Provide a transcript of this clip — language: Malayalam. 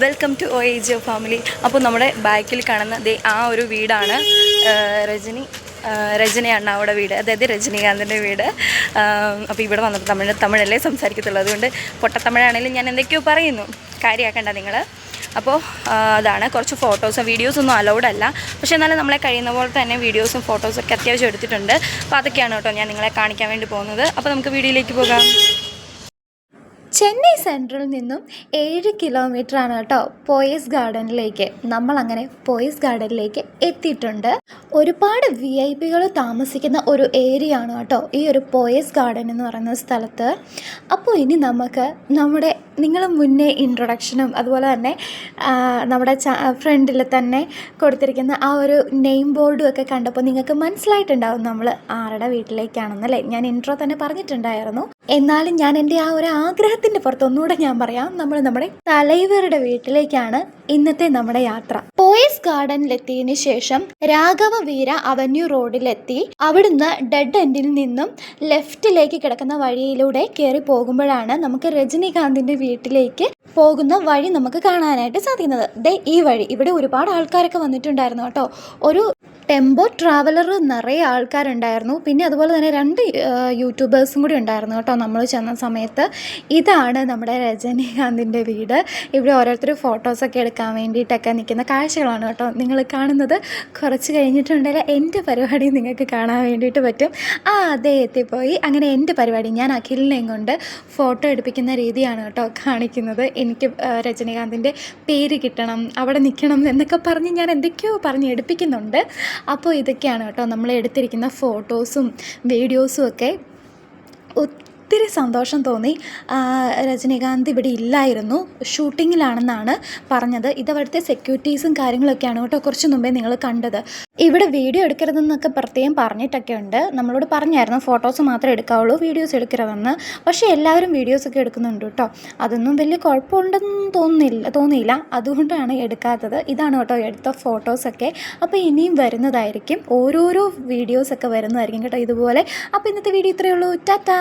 Welcome to OAGO family. അപ്പോൾ നമ്മുടെ ബാക്കിൽ കാണുന്ന ദേ ആ ഒരു വീടാണ് രജനിയാണ് അവിടെ വീട്, അതായത് രജനീകാന്തിൻ്റെ വീട്. അപ്പോൾ ഇവിടെ വന്നപ്പോൾ തമിഴല്ലേ സംസാരിക്കത്തുള്ളൂ, അതുകൊണ്ട് പൊട്ടത്തമിഴാണെങ്കിലും ഞാൻ എന്തൊക്കെയോ പറയുന്നു, കാര്യമാക്കണ്ട നിങ്ങൾ. അപ്പോൾ അതാണ്, കുറച്ച് ഫോട്ടോസും വീഡിയോസൊന്നും അലൗഡ് അല്ല, പക്ഷേ എന്നാലും നമ്മളെ കഴിയുന്ന പോലെ തന്നെ വീഡിയോസും ഫോട്ടോസൊക്കെ അത്യാവശ്യം എടുത്തിട്ടുണ്ട്. അപ്പോൾ അതൊക്കെയാണ് കേട്ടോ ഞാൻ നിങ്ങളെ കാണിക്കാൻ വേണ്ടി പോകുന്നത്. അപ്പോൾ നമുക്ക് വീഡിയോയിലേക്ക് പോകാം. ചെന്നൈ സെൻട്രലിൽ നിന്നും 7 കിലോമീറ്ററാണ് കേട്ടോ പോയസ് ഗാർഡനിലേക്ക്. നമ്മളങ്ങനെ പോയസ് ഗാർഡനിലേക്ക് എത്തിയിട്ടുണ്ട്. ഒരുപാട് VIP താമസിക്കുന്ന ഒരു ഏരിയ ആണ് കേട്ടോ ഈ ഒരു പോയസ് ഗാർഡൻ എന്ന് പറയുന്ന സ്ഥലത്ത്. അപ്പോൾ ഇനി നമുക്ക് നിങ്ങൾ മുന്നേ ഇൻട്രൊഡക്ഷനും അതുപോലെ തന്നെ നമ്മുടെ ഫ്രണ്ടിൽ തന്നെ കൊടുത്തിരിക്കുന്ന ആ ഒരു നെയിം ബോർഡും ഒക്കെ കണ്ടപ്പോൾ നിങ്ങൾക്ക് മനസ്സിലായിട്ടുണ്ടാവും നമ്മൾ ആരുടെ വീട്ടിലേക്കാണെന്നല്ലേ. ഞാൻ ഇൻട്രോ തന്നെ പറഞ്ഞിട്ടുണ്ടായിരുന്നു. എന്നാലും ഞാൻ എൻ്റെ ആ ഒരു ആഗ്രഹത്തിൻ്റെ പുറത്തൊന്നുകൂടെ ഞാൻ പറയാം, നമ്മുടെ തലൈവരുടെ വീട്ടിലേക്കാണ് ഇന്നത്തെ നമ്മുടെ യാത്ര. പോയസ് ഗാർഡനിലെത്തിയതിനു ശേഷം രാഘവ വീര അവന്യൂ റോഡിലെത്തി അവിടുന്ന് ഡെഡ് എൻഡിൽ നിന്നും ലെഫ്റ്റിലേക്ക് കിടക്കുന്ന വഴിയിലൂടെ കയറി പോകുമ്പോഴാണ് നമുക്ക് രജനീകാന്തിൻ്റെ വീട്ടിലേക്ക് പോകുന്ന വഴി നമുക്ക് കാണാനായിട്ട് സാധിക്കുന്നത്. ഈ വഴി ഇവിടെ ഒരുപാട് ആൾക്കാരൊക്കെ വന്നിട്ടുണ്ടായിരുന്നു കേട്ടോ. ഒരു ടെമ്പോ ട്രാവലർ നിറയെ ആൾക്കാരുണ്ടായിരുന്നു. പിന്നെ അതുപോലെ തന്നെ 2 യൂട്യൂബേഴ്സും കൂടി ഉണ്ടായിരുന്നു കേട്ടോ നമ്മൾ ചെന്ന സമയത്ത്. ഇതാണ് നമ്മുടെ രജനീകാന്തിൻ്റെ വീട്. ഇവിടെ ഓരോരുത്തർ ഫോട്ടോസൊക്കെ എടുക്കാൻ വേണ്ടിയിട്ടൊക്കെ നിൽക്കുന്ന കാഴ്ചകളാണ് കേട്ടോ നിങ്ങൾ കാണുന്നത്. കുറച്ച് കഴിഞ്ഞിട്ടുണ്ടെങ്കിൽ എൻ്റെ പരിപാടി നിങ്ങൾക്ക് കാണാൻ വേണ്ടിയിട്ട് പറ്റും. അതേ എത്തിപ്പോയി. അങ്ങനെ എൻ്റെ പരിപാടി ഞാൻ അഖിലിനെയും കൊണ്ട് ഫോട്ടോ എടുപ്പിക്കുന്ന രീതിയാണ് കേട്ടോ കാണിക്കുന്നത്. എനിക്ക് രജനീകാന്തിൻ്റെ പേര് കിട്ടണം, അവിടെ നിൽക്കണം എന്നൊക്കെ പറഞ്ഞ് ഞാൻ എന്തൊക്കെയോ പറഞ്ഞ് എടുപ്പിക്കുന്നുണ്ട്. അപ്പോൾ ഇതൊക്കെയാണ് കേട്ടോ നമ്മൾ എടുത്തിരിക്കുന്ന ഫോട്ടോസും വീഡിയോസും ഒക്കെ. ഒത്തിരി സന്തോഷം തോന്നി. രജനീകാന്ത് ഇവിടെ ഇല്ലായിരുന്നു, ഷൂട്ടിങ്ങിലാണെന്നാണ് പറഞ്ഞത്. ഇതവിടുത്തെ സെക്യൂരിറ്റീസും കാര്യങ്ങളൊക്കെയാണ് കേട്ടോ കുറച്ച് മുമ്പേ നിങ്ങൾ കണ്ടത്. ഇവിടെ വീഡിയോ എടുക്കരുതെന്നൊക്കെ പ്രത്യേകം പറഞ്ഞിട്ടൊക്കെ ഉണ്ട്. നമ്മളോട് പറഞ്ഞായിരുന്നു ഫോട്ടോസ് മാത്രമേ എടുക്കാവുള്ളൂ, വീഡിയോസ് എടുക്കരുതെന്ന്. പക്ഷേ എല്ലാവരും വീഡിയോസൊക്കെ എടുക്കുന്നുണ്ട് കേട്ടോ. അതൊന്നും വലിയ കുഴപ്പമുണ്ടെന്ന് തോന്നിയില്ല, അതുകൊണ്ടാണ് എടുക്കാത്തത്. ഇതാണ് കേട്ടോ എടുത്ത ഫോട്ടോസൊക്കെ. അപ്പോൾ ഇനിയും വരുന്നതായിരിക്കും, ഓരോരോ വീഡിയോസൊക്കെ വരുന്നതായിരിക്കും കേട്ടോ ഇതുപോലെ. അപ്പോൾ ഇന്നത്തെ വീഡിയോ ഇത്രയേ ഉള്ളൂ. ടാറ്റാ.